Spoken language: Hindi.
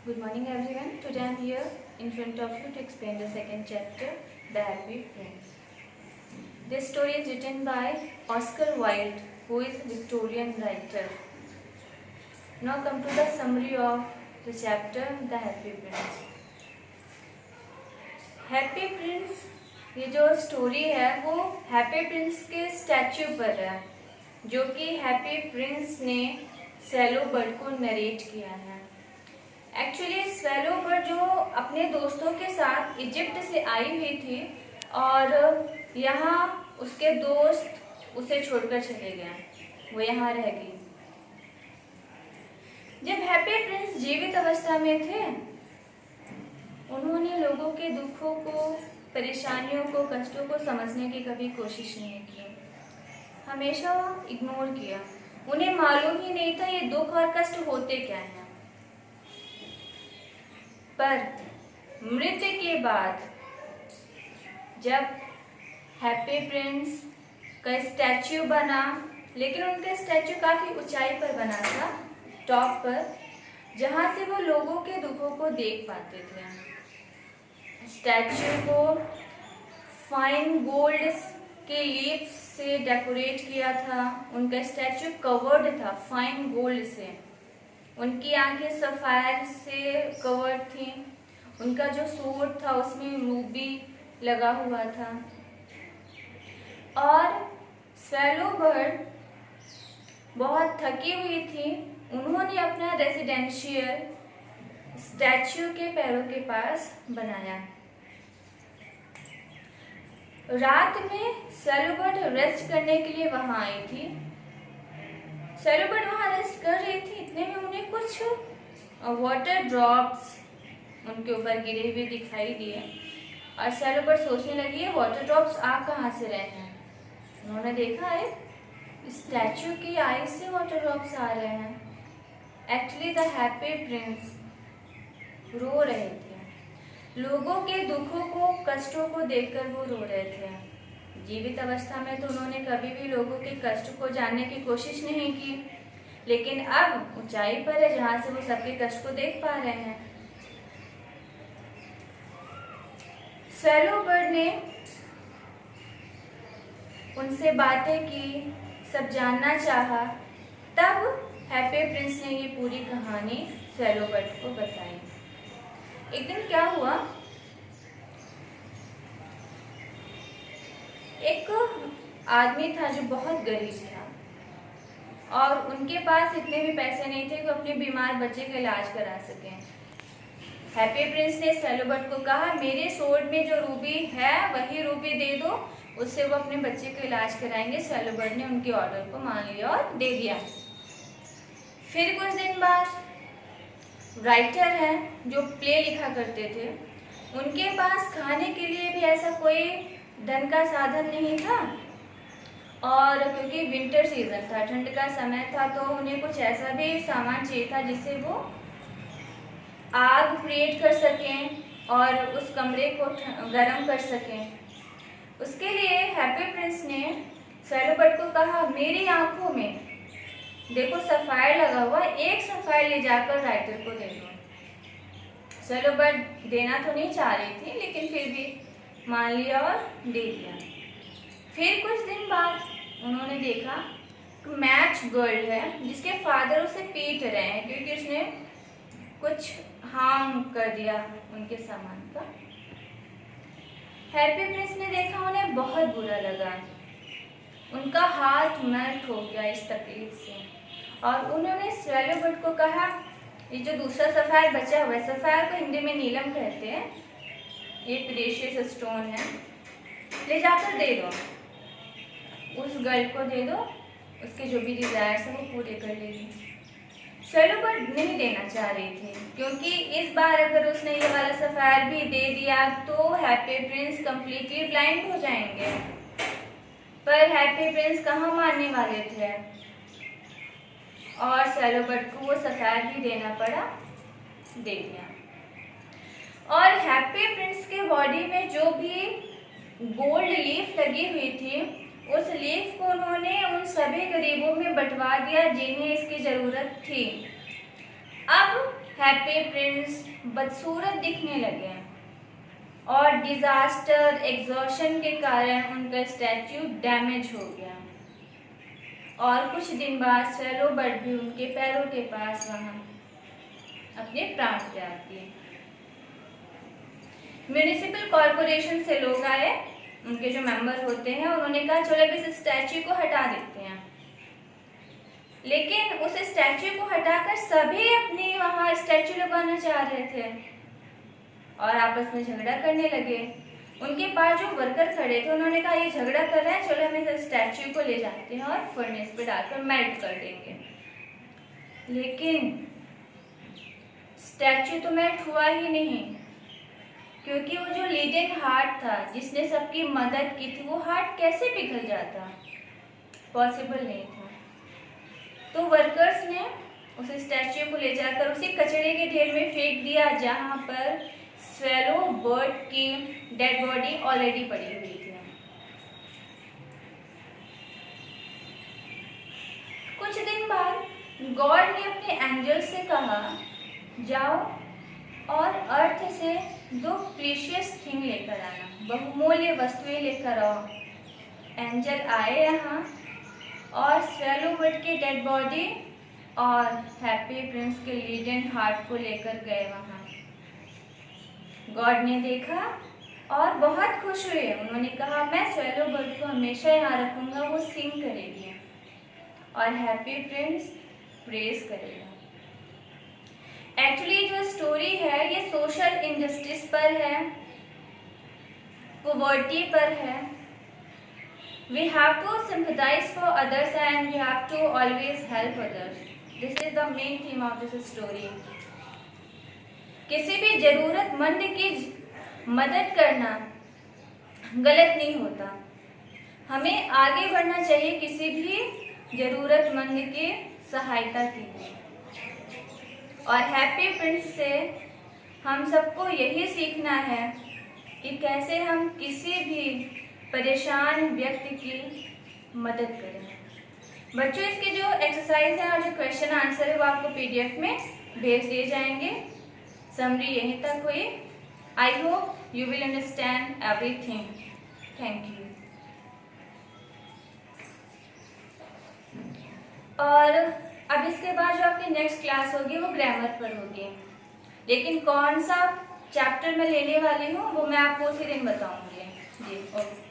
Good morning everyone. Today I am here in front of you to explain the second chapter, The Happy Prince. This story is written by Oscar Wilde, who is a Victorian writer. Now come to the summary of the chapter, The Happy Prince. Happy Prince, ये जो स्टोरी है वो हैप्पी प्रिंस के स्टैच्यू पर है, जो कि हैप्पी प्रिंस ने स्वेलो बर्ड को नरेट किया है। एक्चुअली स्वेलो बर्ड जो अपने दोस्तों के साथ इजिप्ट से आई हुई थी और यहाँ उसके दोस्त उसे छोड़कर चले गए, वो यहाँ रह गई। जब हैप्पी प्रिंस जीवित अवस्था में थे, उन्होंने लोगों के दुखों को, परेशानियों को, कष्टों को समझने की कभी कोशिश नहीं की, हमेशा इग्नोर किया। उन्हें मालूम ही नहीं था ये दुख और कष्ट होते क्या हैं। पर मृत्यु के बाद जब हैप्पी प्रिंस का स्टैच्यू बना, लेकिन उनका स्टैच्यू काफी ऊंचाई पर बना था, टॉप पर, जहां से वो लोगों के दुखों को देख पाते थे। स्टैच्यू को फाइन गोल्ड के लीफ से डेकोरेट किया था। उनका स्टैच्यू कवर्ड था फाइन गोल्ड से। उनकी आंखें सफायर से कवर्ड थी। उनका जो सूट था उसमें रूबी लगा हुआ था। और स्वेलो बर्ड बहुत थकी हुई थी। उन्होंने अपना रेजिडेंशियल स्टैच्यू के पैरों के पास बनाया। रात में स्वेलो बर्ड रेस्ट करने के लिए वहां आई थी। स्वेलो बर्ड वहां रेस्ट कर रही थी, इतने में उन्हें कुछ वाटर ड्रॉप्स उनके ऊपर गिरे हुए दिखाई दिए और स्वेलो बर्ड सोचने लगी है वाटर ड्रॉप्स आ कहाँ से रहे हैं। उन्होंने देखा है स्टैच्यू की आई से वाटर ड्रॉप्स आ रहे हैं। एक्चुअली द हैप्पी प्रिंस रो रहे थे। लोगों के दुखों को, कष्टों को देखकर वो रो रहे थे। जीवित अवस्था में तो उन्होंने कभी भी लोगों के कष्ट को जानने की कोशिश नहीं की, लेकिन अब ऊंचाई पर है जहां से वो सबके कष्ट को देख पा रहे हैं। स्वेलो बर्ड ने उनसे बातें की, सब जानना चाहा। तब हैप्पी प्रिंस ने ये पूरी कहानी स्वेलो बर्ड को बताई। एक दिन क्या हुआ, एक आदमी था जो बहुत गरीब था और उनके पास इतने भी पैसे नहीं थे कि अपने बीमार बच्चे का इलाज करा सकें। हैप्पी प्रिंस ने स्वेलो बर्ड को कहा, मेरे सूट में जो रूबी है वही रूबी दे दो, उससे वो अपने बच्चे का इलाज कराएंगे। स्वेलो बर्ड ने उनके ऑर्डर को मान लिया और दे दिया। फिर कुछ दिन बाद राइटर हैं जो प्ले लिखा करते थे, उनके पास खाने के लिए भी ऐसा कोई धन का साधन नहीं था और क्योंकि विंटर सीजन था, ठंड का समय था, तो उन्हें कुछ ऐसा भी सामान चाहिए था जिससे वो आग क्रिएट कर सकें और उस कमरे को गर्म कर सकें। उसके लिए हैप्पी प्रिंस ने स्वेलो बर्ड को कहा, मेरी आंखों में देखो सफायर लगा हुआ, एक सफायर ले जाकर राइटर को दे दो। स्वेलो बर्ड देना तो नहीं चाह रही थी, लेकिन फिर भी मान लिया और दे दिया। फिर कुछ दिन बाद उन्होंने देखा मैच गर्ल है जिसके फादर उसे पीट रहे हैं क्योंकि उसने कुछ हार्म कर दिया उनके सामान का। हैप्पी प्रिंस ने देखा, उन्हें बहुत बुरा लगा। उनका हाथ मेल्ट हो गया इस तकलीफ से और उन्होंने स्वेलो बर्ड को कहा, ये जो दूसरा सफायर बचा हुआ है, सफायर को हिंदी में नीलम कहते हैं, ये प्रेशियस स्टोन है, ले जाकर दे दो, उस गर्ल को दे दो, उसके जो भी डिजायर्स हैं वो पूरे कर लेगी। स्वेलो बर्ड नहीं देना चाह रही थी क्योंकि इस बार अगर उसने ये वाला सफायर भी दे दिया तो हैप्पी प्रिंस कंप्लीटली ब्लाइंड हो जाएंगे। पर हैप्पी प्रिंस कहाँ मानने वाले थे और स्वेलो बर्ड को वो सफायर भी देना पड़ा, दे दिया। और हैप्पी प्रिंस के बॉडी में जो भी गोल्ड लीफ लगी हुई थी, उस लीफ को उन्होंने उन सभी गरीबों में बंटवा दिया जिन्हें इसकी जरूरत थी। अब हैप्पी प्रिंस बदसूरत दिखने लगे और डिजास्टर एग्जॉशन के कारण उनका स्टैच्यू डैमेज हो गया और कुछ दिन बाद स्वेलो बर्ड भी उनके पैरों के पास वहां अपने प्राण त्याग दिए। म्यूनिसिपल कॉरपोरेशन से लोग आए, उनके जो मेंबर होते हैं, उन्होंने कहा चलो अब इस स्टैच्यू को हटा देते हैं। लेकिन उस स्टैच्यू को हटाकर सभी अपनी वहां स्टैच्यू लगाना चाह रहे थे और आपस में झगड़ा करने लगे। उनके पास जो वर्कर खड़े थे उन्होंने कहा ये झगड़ा कर रहे हैं, चलो हम इस स्टैच्यू को ले जाते हैं और फर्नेस पे डालकर मेल्ट कर देंगे। लेकिन स्टैच्यू तो मेल्ट हुआ ही नहीं, क्योंकि वो जो लीडेन हार्ट था जिसने सबकी मदद की थी, वो हार्ट कैसे पिघल जाता, पॉसिबल नहीं था। तो वर्कर्स ने उस स्टैच्यू को ले जाकर उसी कचरे के ढेर में फेंक दिया जहां पर स्वेलो बर्ड की डेड बॉडी ऑलरेडी पड़ी हुई थी। कुछ दिन बाद गॉड ने अपने एंजल से कहा जाओ और अर्थ से 2 प्रीशियस थिंग लेकर आना, बहुमूल्य वस्तुएं लेकर आओ। एंजल आए यहाँ और स्वेलो बर्ड की डेड बॉडी और हैप्पी प्रिंस के लीडेन हार्ट को लेकर गए वहाँ। गॉड ने देखा और बहुत खुश हुए। उन्होंने कहा मैं स्वेलो बर्ड को हमेशा यहाँ रखूंगा, वो सिंग करेगी और हैप्पी प्रिंस प्रेज करेगा। एक्चुअली जो स्टोरी है ये सोशल इनजस्टिस पर है, पॉवर्टी पर है। We have to sympathise for others and we have to always help others. This is the main theme of this story. किसी भी जरूरतमंद की मदद करना गलत नहीं होता, हमें आगे बढ़ना चाहिए किसी भी जरूरतमंद की सहायता के लिए। और हैप्पी प्रिंस से हम सबको यही सीखना है कि कैसे हम किसी भी परेशान व्यक्ति की मदद करें। बच्चों इसके जो एक्सरसाइज है और जो क्वेश्चन आंसर है वो आपको पीडीएफ में भेज दिए जाएंगे। समरी यहीं तक हुई। I hope you will understand everything. Thank you. और अब इसके बाद जो आपकी नेक्स्ट क्लास होगी वो ग्रामर पर होगी, लेकिन कौन सा चैप्टर मैं लेने वाली हूँ वो मैं आपको उसी दिन बताऊंगी। जी ओके।